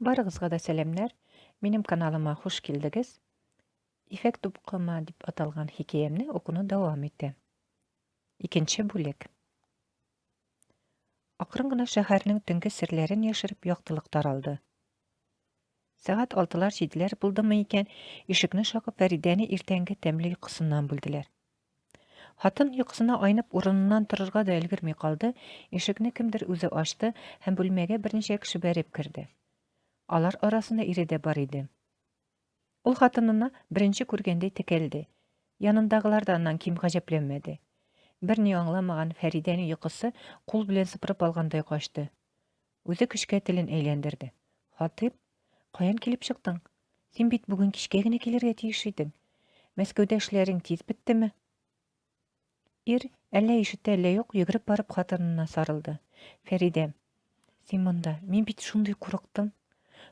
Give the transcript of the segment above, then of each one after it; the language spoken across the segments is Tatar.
Barıгызга да сәламнәр. Минем каналыма хуш килдегез. Ифәк тупкыма дип аталган хикәямне укуны дәвам итәм. Икенче бүлек. Акрын гына шәһәрнең төнге серләрен яшереп яктылык таралды. Сәгать 6-7 булдымы икән, ишекне шакып Фәридәне иртәнге тәмле йокысыннан бүлделәр. Хатын йокысына айнып урыныннан торырга да өлгерми калды, ишекне кемдер үзе ачты һәм бүлмәгә берничә кеше бәреп керде. Алар арасында ире дә бар иде. Ул хатынына беренче күргәндәй текәлде. Янындагылар да аннан ким гаҗәпләнмәде. Берни аңламаган Фәридәне йокысы кул белән сыпырып алгандай качты. Үзе көчкә телен әйләндерде. Хатип, каян килеп чыктың? Син бит бүген кичкә генә килергә тиеш идең. Мәскәүдә эшләрең тиз беттеме? Ир, әллә ишетә, әллә юк, йөгереп барып хатынына сарылды. Фәридә, син монда, мин бит шундый курыктым.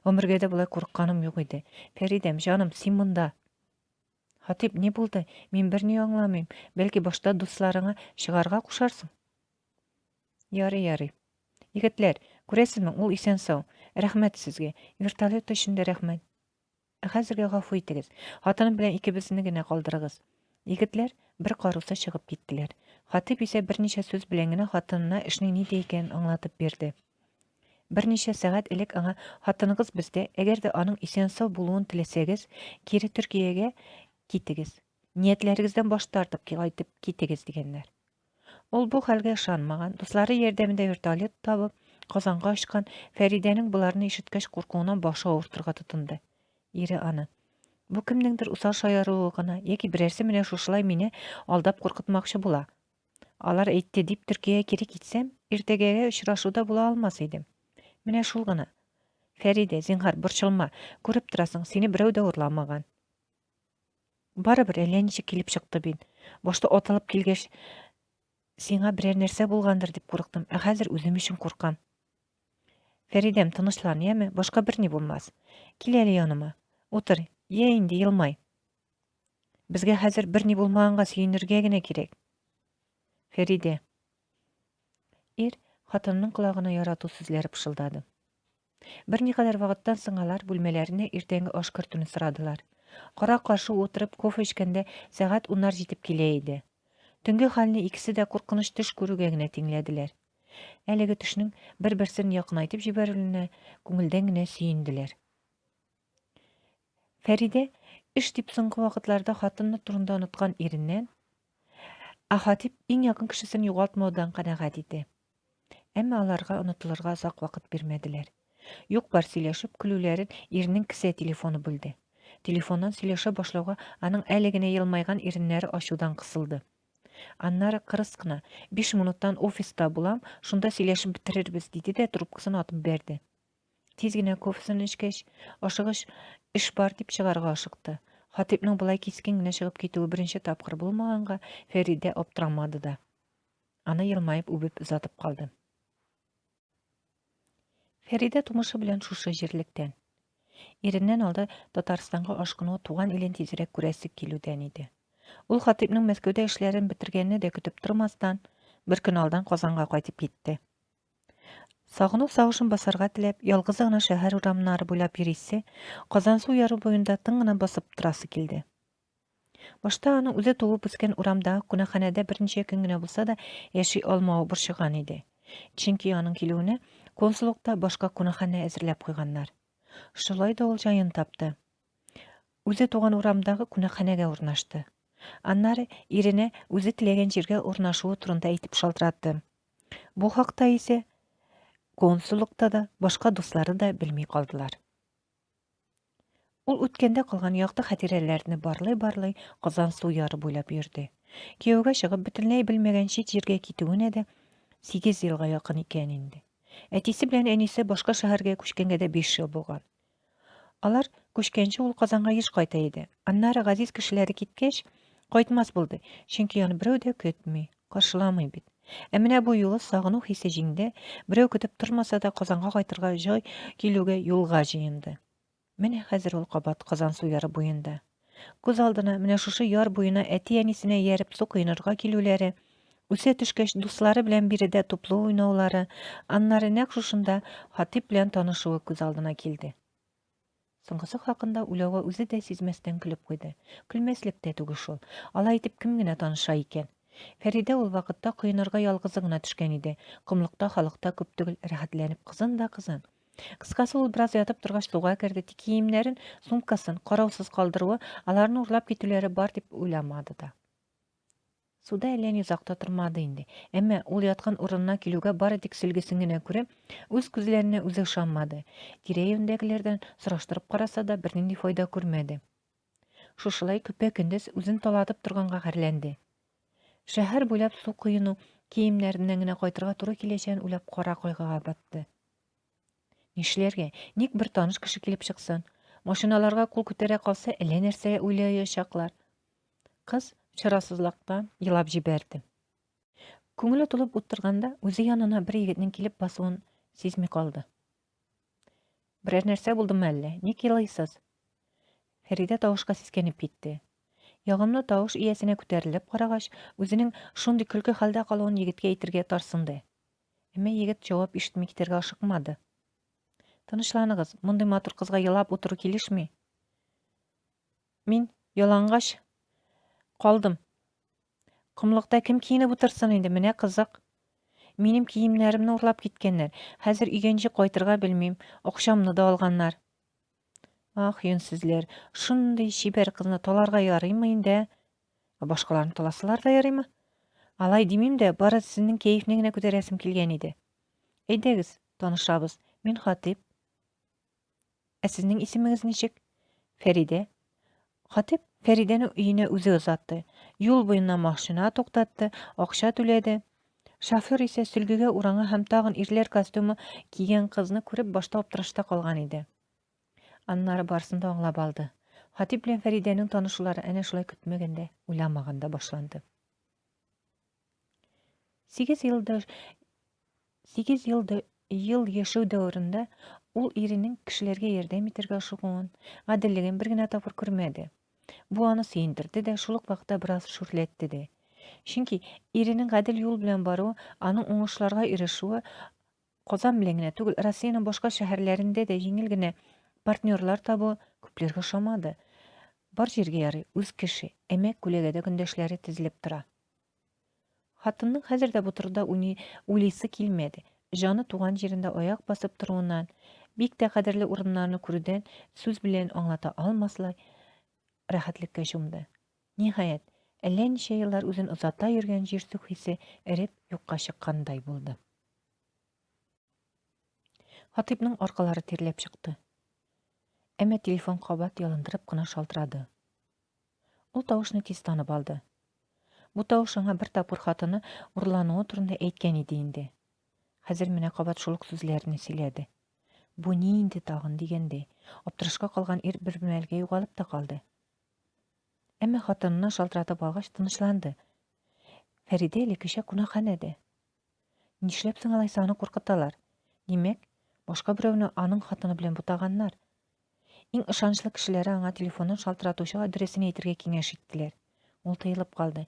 Гомергә дә булай курыкканым юк иде. Фәридәм, җаным, син монда. Хатип, ни булды? Мин берни аңламыйм. Бәлки башта дусларыңа чыгарга кушарсың? Ярый. Егетләр, күрәсезме, ул исән-сау. Рәхмәт сезгә. Вертолет өчен дә рәхмәт. Хәзергә гафу итегез. Хатыным белән икебезне генә калдырыгыз. Егетләр бер каруса чыгып киттеләр. Хатип исә берничә сүз белән генә хатынына эшнең нидә икәнен аңлатып бирде. Берничә сәгать элек аңа хатыныгыз бездә, әгәр дә аның исән-сау булуын теләсәгез, кире Төркиягә китегез. Ниятләрегездән баш тартып кайтып китегез дигәннәр. Ул бу хәлгә ышанмаган, дуслары ярдәмендә вертолет табып, Казанга очкан, Фәридәнең буларны ишеткәч куркуыннан башы авыртырга тотынды. Ире аны: "Бу кемнеңдер усал шаярыуы гына, яки берәрсе менә шушылай мине алдап куркытмакчы була. Алар әйтте дип Төркиягә кире китсәм, иртәгәгә очрашуда була алмас идем. Менә шул гына. Фәридә, зинһар, борчылма, күреп торасың, сине берәү дә урламаган. Барыбер әллә ничек килеп чыкты бит. Башта атылып килгәч, сиңа берәр нәрсә булгандыр дип курыктым, ә хәзер үзем өчен куркам. Фәридәм, тынычлан, яме, башка берни булмас. Кил әле яныма. Утыр, я инде, елмай. Безгә хәзер берни булмаганга сөенергә генә кирәк. Фәридә. Ир хатынының колагына ярату сүзләре пышылдады. Берникадәр вакыттан соң алар бүлмәләренә иртәнге аш кертүне сорадылар. Кара-каршы утырып кофе эчкәндә сәгать 10 җитеп килә иде. Төнге хәлне икесе дә куркыныч төш күрүгә генә тиңләделәр. Әлеге төшнең бер-берсен якынайтып җибәрүенә күңелдән генә сөенделәр. Фәридә эш дип соңгы вакытларда хатыны турында оныткан иреннән, Хатип иң якын кешесен югалтмаудан канәгать иде. Әмма аларга онытылырга озак вакыт бирмәделәр. Юк-бар сөйләшеп көлүләрен иренең кесә телефоны бүлде. Телефоннан сөйләшә башлауга аның әле генә елмайган иреннәре ачудан кысылды. Аннары кырыс кына: 5 минуттан офиста булам, шунда сөйләшеп бетерербез, диде дә трубкасын атып бәрде. Тиз генә кофесын эчкәч, ашыгыч эш бар дип чыгарга ашыкты. Хатипның булай кискен генә чыгып китүе беренче тапкыр булмаганга, Фәридә аптырамады да. Аны елмаеп үбеп озатып калды. Фәридә тумышы белән шушы җирлектән. Иреннән алда Татарстанга ашкыну туган илен тизрәк күрәсе килүдән иде. Ул Хатипның Мәскәүдә эшләрен бетергәнне дә көтеп тормастан, бер көн алдан Казанга кайтып китте. Сагыну сагышын басарга теләп, ялгыз гына шәһәр урамнары буйлап йөрисә, Казансу яры буенда тын гына басып торасы килде. Башта аның үзе туып үскән урамда, кунакханәдә берничә көн генә булса да яши алмавы борчыган иде. Чөнки аның килүенә консуллыкта башка кунакханә әзерләп куйганнар. Шулай да ул җаен тапты. Үзе туган урамдагы кунакханәгә урнашты. Аннары иренә үзе теләгән җиргә урнашуы турында әйтеп шалтыратты. Бу хакта исә консуллыкта да, башка дуслары да белми калдылар. Ул үткәндә калган якты хатирәләрне барлый Казансу яры буйлап йөрде. Кияүгә чыгып бөтенләй белмәгән чит җиргә китүенә дә 8 елга якын икән инде. Әтисе белән әнисе башка шәһәргә күчкәнгә дә 5 ел булган. Алар күчкәнче ул Казанга еш кайта иде. Аннары газиз кешеләре киткәч, кайтмас булды, чөнки аны берәү дә көтми, каршыламый бит. Ә менә бу юлы сагыну хисе җиңде, берәү көтеп тормаса да Казанга кайтырга җай килүгә юлга җыенды. Менә хәзер ул кабат Казансу яры буенда. Күз алдына менә шушы яр буена әти-әнисенә ярып су кыйнарга килүләре, Үсә төшкәч, дуслары белән биредә туплы уйнаулары, аннары нәкъ шушында Хатип белән танышуы күз алдына килде. Соңгысы хакында уйлауга үзе дә сизмәстән көлеп куйды. Көлмәслек тә түгел шул. Алай итеп кем генә таныша икән? Фәридә ул вакытта коенырга ялгызы гына төшкән иде. Комлыкта халыкта күп түгел, рәхәтләнеп кызын да кызын. Кыскасы, ул бераз ятып торгач суга керде. Тик киемнәрен, сумкасын караусыз калдыруы, аларны урлап китүләре бар дип уйламады да. Суда әллә ни озакта тормады инде. Әмма ул яткан урынына килүгә бары тик сөлгесен генә күреп, үз күзләренә үзе ышанмады. Тирә-юньдәгеләрдән сораштырып караса да бернинди файда күрмәде. Шушылай көпә-көндез үзен талатып торганга хәрләнде. Шәһәр буйлап су коену, киемнәреннән генә кайтырга туры киләчәген уйлап кара кайгыга батты. Нишләргә? Ник бер таныш кеше килеп чыксын? Машиналарга кул күтәрә калса, әллә нәрсә уйлаячаклар. Кыз чарасызлыктан елап җибәрде. Күңеле тулып утырганда, үзе янына бер егетнең килеп басуын сизми калды. Берәр нәрсә булдымы әллә? Ник елыйсыз? Фәридә тавышка сискәнеп китте. Ягымлы тавыш иясенә күтәрелеп карагач, үзенең шундый көлке хәлдә калуын егеткә әйтергә тарсынды. Әмма егет җавап ишетми китәргә ашыкмады. Тынычланыгыз, мондый матур кызга елап утыру килешми. Мин ялангач калдым. Комлыкта кем киенеп утырсын инде, менә кызык. Минем киемнәремне урлап киткәннәр. Хәзер өйгә ничек кайтырга белмим. Акчамны да алганнар. Ах, йөнсезләр, шундый чибәр кызны таларга ярыймы инде? Башкаларны таласалар да ярыймы? Алай димим дә, бары сезнең кәефне генә күтәрәсем килгән иде. Әйдәгез, танышабыз. Мин Хатип. Ә сезнең исемегез ничек? Фәридә. Хатип Фәридәне өенә үзе озатты. Юл буена машина туктатты, акча түләде. Шофер исә сөлгегә ураңа һәм тагын ирләр костюмы кигән кызны күреп башта аптырашта калган иде. Аннары барсын да аңлап алды. Хатип белән Фәридәнең танышулары әнә шулай көтмәгәндә, уйламаганда башланды. 8 ел яшәү дәврендә ул иренең кешеләргә ярдәм итәргә ашыгуын, гаделлеген бер генә тапкыр күрмәде. Бу аны сөендерде дә, шул ук вакытта бераз шүрләтте дә. Чөнки иренең гадел юл белән баруы, аның уңышларга ирешүе Казан белән генә түгел, Россиянең башка шәһәрләрендә дә җиңел генә партнерлар табуы күпләргә ошамады. Бар җиргә ярый, үз кеше, әмма күләгәдә көндәшләре тезелеп тора. Хатынның хәзер дә бу турыда уйлыйсы килмәде. Җаны туган җирендә аяк басып торуыннан, бик тә кадерле урыннарны күрүдән сүз белән аңлата алмаслай рәхәтлеккә чумды. Ниһаять, әллә ничә еллар үзен озата йөргән җирсүк хисе эреп юкка чыккандай булды. Хатипның аркалары тирләп чыкты. Әмма телефон кабат ялындырып кына шалтырады. Ул тавышны тиз танып алды. Бу тавыш аңа бер тапкыр хатыны урлануы турында әйткән иде инде. Хәзер менә кабат шул ук сүзләрне сөйләде. Бу ни инде тагын дигәндәй, аптырашка калган ир бер мәлгә югалып та калды. Әмма хатынына шалтыратып алгач тынычланды. Фәридә элеккечә кунакханәдә. Нишләп соң алайса аны куркыталар? Димәк, башка берәүне аның хатыны белән бутаганнар. Иң ышанычлы кешеләре аңа телефонын шалтыратучыга адресен әйтергә киңәш иттеләр. Ул тыелып калды.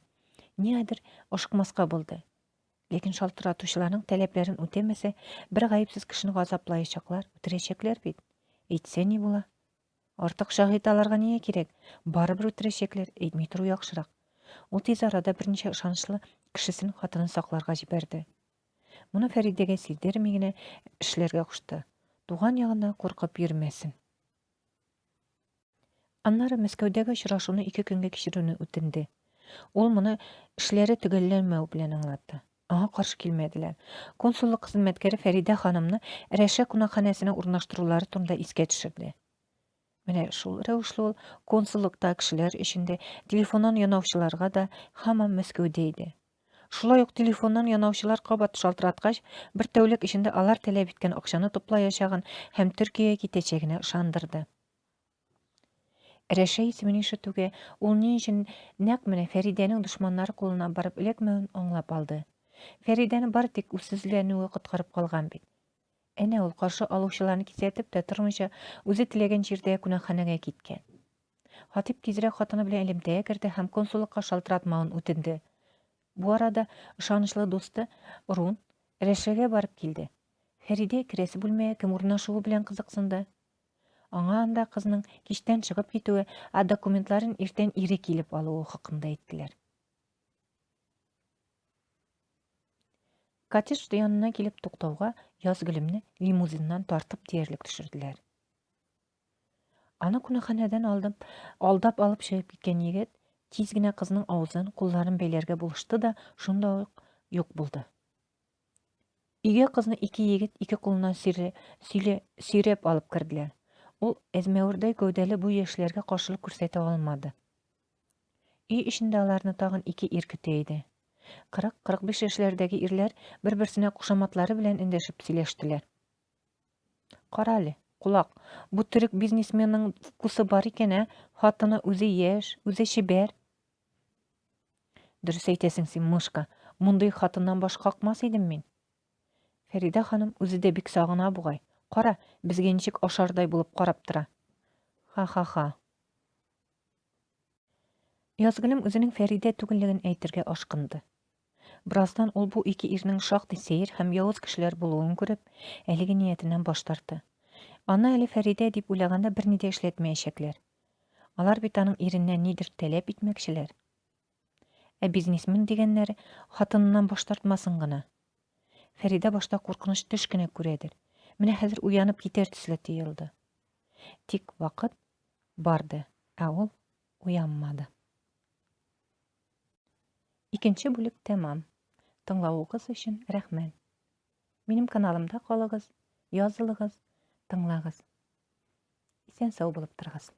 Ниһәдер ашыкмаска булды. Ләкин шалтыратучыларның тәләпләрен үтәмәсә, бер гаепсез кешене газаплаячаклар, үтерәчәкләр бит. Әйтсә ни була? Артык шаһит аларга нигә кирәк? Барыбер үтерәчәкләр, әйтми тору яхшырак. Ул тиз арада берничә ышанычлы кешесен хатынын сакларга җибәрде. Моны Фәридәгә сиздерми генә эшләргә кушты. Туган ягында куркып йөрмәсен. Аннары Мәскәүдәге очрашуны 2 көнгә кичерүне үтенде. Ул моны эшләре төгәлләнмәү белән аңлатты. Аңа каршы килмәделәр. Консуллык хезмәткәре Фәридә ханымны Рәшә кунакханәсенә урнаштырулары турында искә төшерде. Менә шул рәвешле ул консуллыкта кешеләр эчендә телефоннан янаучыларга да һаман Мәскәүдә иде. Шулай ук телефоннан янаучылар кабат шалтыраткач, бер тәүлек эчендә алар таләп иткән акчаны туплаячагын һәм Төркиягә китәчәгенә ышандырды. Рәшә исемен ишетүгә, ул ни өчен нәкъ менә Фәридәнең дошманнары кулына барып эләкмәвен аңлап алды. Фәридәне бары тик үсезләнүе коткарып калган бит. Әнә ул каршы алучыларны кисәтеп тә тормыйча, үзе теләгән җирдә кунакханәгә киткән. Хатип тизрәк хатыны белән элемтәгә керде һәм консуллыкка шалтыратмавын үтенде. Бу арада ышанычлы дусты Рун Рәшәгә барып килде. Фәридә керәсе бүлмәгә кем урнашуы белән кызыксынды. Аңа анда кызның кичтән чыгып китүе, документларын иртән ире килеп алуы хакында әйттеләр. Коттедж янына килеп туктауга, Язгөлемне лимузиннан тартып диярлек төшерделәр. Аны кунакханәдән алдап алып чыгып киткән егет тиз генә кызның авызын, кулларын бәйләргә булышты да шунда ук юк булды. Өйгә кызны ике егет ике кулыннан сөйрәп алып керделәр. Ул әзмәвердәй гәүдәле бу яшьләргә каршылык күрсәтә алмады. Өй эчендә аларны тагын ике ир көтә иде. 40-45 яшьләрдәге ирләр бер-берсенә кушаматлары белән эндәшеп сөйләштеләр. Кара әле, кулак, бу төрек бизнесменның вкусы бар икән, хатыны үзе яшь, үзе чибәр. Дөрес әйтәсең син, мышка, мондый хатыннан баш какмас идем мин. Фәридә ханым үзе дә бик сагына бугай. Кара, безгә ничек ашардай булып карап тора. Ха-ха-ха. Язгөлем үзенең Фәридә түгеллеген әйтергә ашкынды. Birazdan ул бу ике ирнең шактый сәер һәм явыз кешеләр булуын күреп, әлеге ниятеннән баш тартты. Аны әле Фәридә дип уйлаганда берни дә эшләтмәячәкләр. Алар бит аның иреннән нидер таләп итмәкчеләр. Ә бизнесмен дигәннәре хатыныннан баш тартмасын гына. Фәридә башта куркыныч төш кенә күрәдер. Менә хәзер уянып китәр төсле тоелды. Тик вакыт барды, ә ул уянмады. Икенче бүлек тәмам. Тыңлавыгыз өчен рәхмәт. Минем каналымда калыгыз, язылыгыз, тыңлагыз. Исән сау булып торыгыз.